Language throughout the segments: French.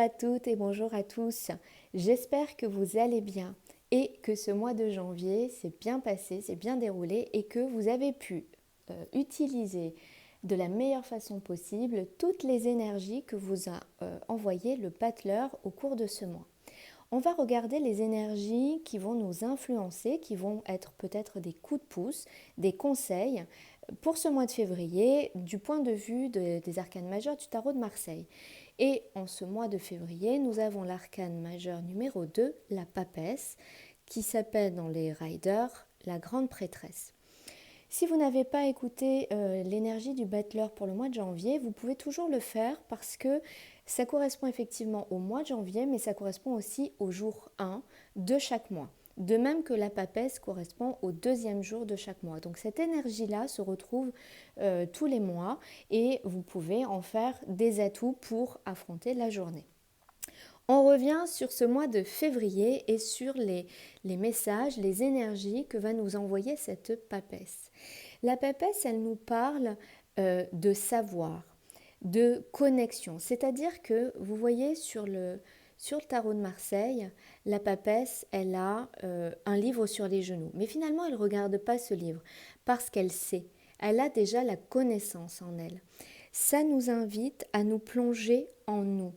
à toutes et bonjour à tous. J'espère que vous allez bien et que ce mois de janvier s'est bien passé, s'est bien déroulé et que vous avez pu utiliser de la meilleure façon possible toutes les énergies que vous a envoyées le battleur au cours de ce mois. On va regarder les énergies qui vont nous influencer, qui vont être peut-être des coups de pouce, des conseils pour ce mois de février du point de vue des arcanes majeurs du tarot de Marseille. Et en ce mois de février, nous avons l'arcane majeur numéro 2, la papesse, qui s'appelle dans les riders la grande prêtresse. Si vous n'avez pas écouté l'énergie du battleur pour le mois de janvier, vous pouvez toujours le faire parce que ça correspond effectivement au mois de janvier, mais ça correspond aussi au jour 1 de chaque mois. De même que la papesse correspond au deuxième jour de chaque mois. Donc cette énergie-là se retrouve tous les mois et vous pouvez en faire des atouts pour affronter la journée. On revient sur ce mois de février et sur les messages, les énergies que va nous envoyer cette papesse. La papesse, elle nous parle de savoir, de connexion. C'est-à-dire que vous voyez sur le tarot de Marseille, la papesse, elle a un livre sur les genoux. Mais finalement, elle ne regarde pas ce livre parce qu'elle sait. Elle a déjà la connaissance en elle. Ça nous invite à nous plonger en nous,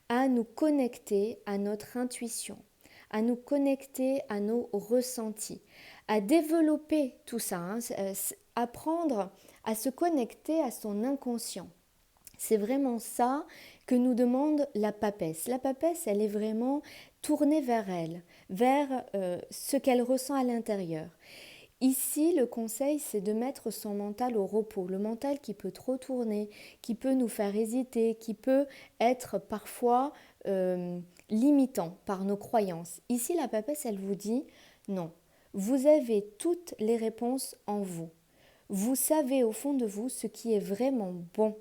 à nous connecter à notre intuition, à nous connecter à nos ressentis, à développer tout ça, apprendre à se connecter à son inconscient. C'est vraiment ça que nous demande la papesse. La papesse, elle est vraiment tournée vers elle, vers ce qu'elle ressent à l'intérieur. Ici, le conseil, c'est de mettre son mental au repos. Le mental qui peut trop tourner, qui peut nous faire hésiter, qui peut être parfois limitant par nos croyances. Ici, la papesse, elle vous dit non. Vous avez toutes les réponses en vous. Vous savez au fond de vous ce qui est vraiment bon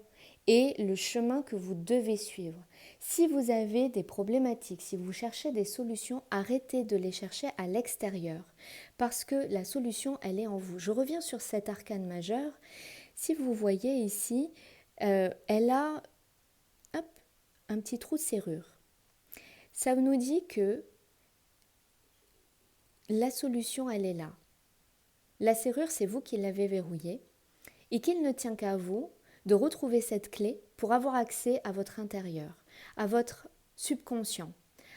et le chemin que vous devez suivre. Si vous avez des problématiques, si vous cherchez des solutions, arrêtez de les chercher à l'extérieur parce que la solution, elle est en vous. Je reviens sur cet arcane majeur. Si vous voyez ici, elle a un petit trou de serrure. Ça nous dit que la solution, elle est là. La serrure, c'est vous qui l'avez verrouillée et qu'il ne tient qu'à vous de retrouver cette clé pour avoir accès à votre intérieur, à votre subconscient,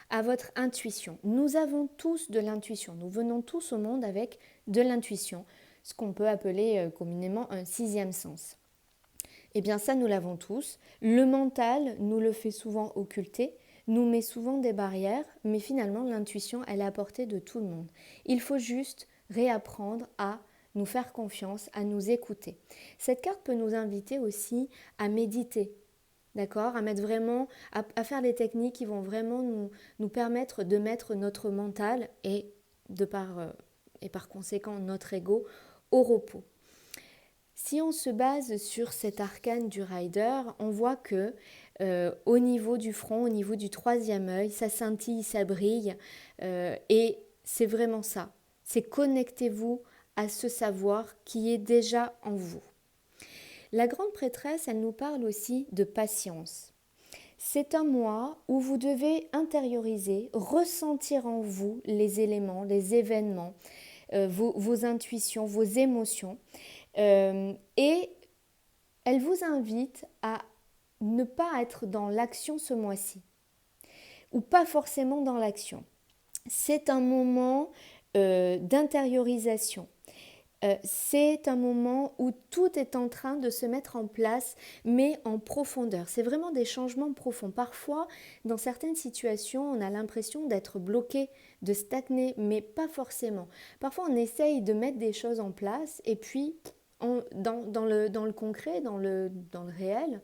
à votre intuition. Nous avons tous de l'intuition. Nous venons tous au monde avec de l'intuition, ce qu'on peut appeler communément un sixième sens. Eh bien ça, nous l'avons tous. Le mental nous le fait souvent occulter, nous met souvent des barrières, mais finalement l'intuition, elle est à portée de tout le monde. Il faut juste réapprendre à nous faire confiance, à nous écouter. Cette carte peut nous inviter aussi à méditer, d'accord, à mettre vraiment, à faire des techniques qui vont vraiment nous permettre de mettre notre mental et par conséquent notre ego au repos. Si on se base sur cet arcane du rider, on voit que au niveau du front, au niveau du troisième œil, ça scintille, ça brille et c'est vraiment ça. C'est connectez-vous à ce savoir qui est déjà en vous. La grande prêtresse, elle nous parle aussi de patience. C'est un mois où vous devez intérioriser, ressentir en vous les éléments, les événements, vos intuitions, vos émotions. Et elle vous invite à ne pas être dans l'action ce mois-ci, ou pas forcément dans l'action. C'est un moment d'intériorisation. C'est un moment où tout est en train de se mettre en place, mais en profondeur. C'est vraiment des changements profonds. Parfois, dans certaines situations, on a l'impression d'être bloqué, de stagner, mais pas forcément. Parfois, on essaye de mettre des choses en place et puis, dans le concret, dans le réel,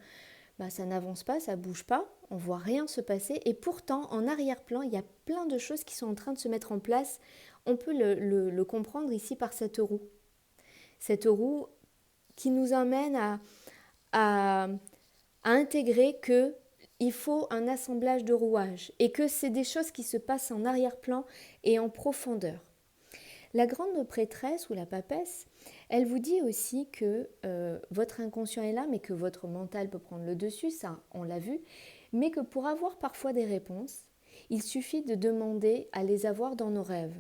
ça n'avance pas, ça ne bouge pas, on ne voit rien se passer. Et pourtant, en arrière-plan, il y a plein de choses qui sont en train de se mettre en place. On peut le comprendre ici par cette roue. Cette roue qui nous amène à intégrer qu'il faut un assemblage de rouages et que c'est des choses qui se passent en arrière-plan et en profondeur. La grande prêtresse ou la papesse, elle vous dit aussi que votre inconscient est là, mais que votre mental peut prendre le dessus, ça on l'a vu, mais que pour avoir parfois des réponses, il suffit de demander à les avoir dans nos rêves.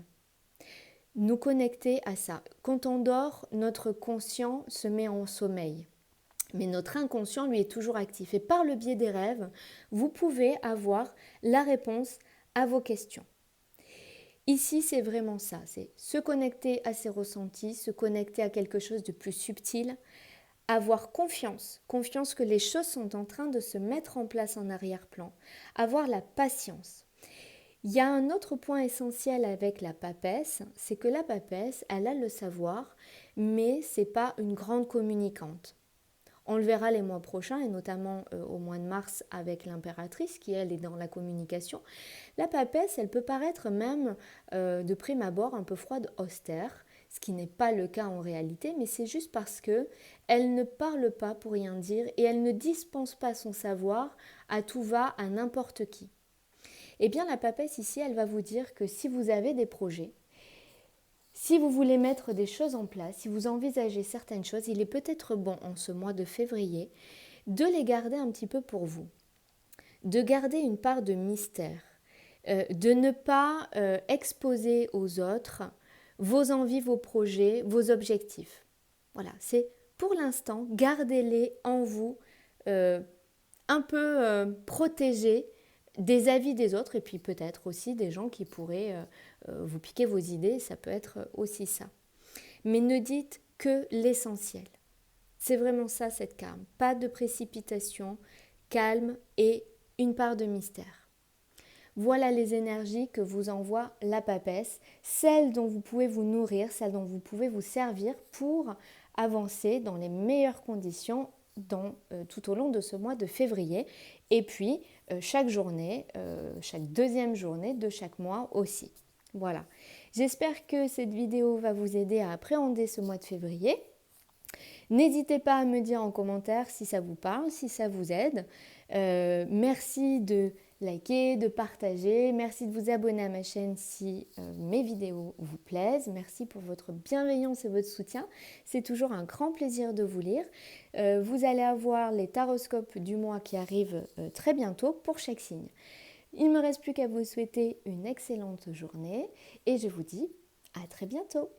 Nous connecter à ça. Quand on dort, notre conscient se met en sommeil. Mais notre inconscient, lui, est toujours actif. Et par le biais des rêves, vous pouvez avoir la réponse à vos questions. Ici, c'est vraiment ça. C'est se connecter à ses ressentis, se connecter à quelque chose de plus subtil, avoir confiance que les choses sont en train de se mettre en place en arrière-plan, avoir la patience. Il y a un autre point essentiel avec la papesse, c'est que la papesse, elle a le savoir, mais ce n'est pas une grande communicante. On le verra les mois prochains, et notamment au mois de mars avec l'impératrice, qui elle est dans la communication. La papesse, elle peut paraître même de prime abord un peu froide, austère, ce qui n'est pas le cas en réalité, mais c'est juste parce que elle ne parle pas pour rien dire et elle ne dispense pas son savoir à tout va, à n'importe qui. Eh bien, la papesse ici, elle va vous dire que si vous avez des projets, si vous voulez mettre des choses en place, si vous envisagez certaines choses, il est peut-être bon en ce mois de février de les garder un petit peu pour vous, de garder une part de mystère, de ne pas exposer aux autres vos envies, vos projets, vos objectifs. Voilà, c'est pour l'instant, gardez-les en vous, un peu protégés des avis des autres et puis peut-être aussi des gens qui pourraient vous piquer vos idées, ça peut être aussi ça. Mais ne dites que l'essentiel. C'est vraiment ça cette calme. Pas de précipitation, calme et une part de mystère. Voilà les énergies que vous envoie la papesse, celles dont vous pouvez vous nourrir, celles dont vous pouvez vous servir pour avancer dans les meilleures conditions tout au long de ce mois de février. Et puis, chaque journée, chaque deuxième journée de chaque mois aussi. Voilà. J'espère que cette vidéo va vous aider à appréhender ce mois de février. N'hésitez pas à me dire en commentaire si ça vous parle, si ça vous aide. Merci de liker, de partager. Merci de vous abonner à ma chaîne si mes vidéos vous plaisent. Merci pour votre bienveillance et votre soutien. C'est toujours un grand plaisir de vous lire. Vous allez avoir les taroscopes du mois qui arrivent très bientôt pour chaque signe. Il ne me reste plus qu'à vous souhaiter une excellente journée et je vous dis à très bientôt.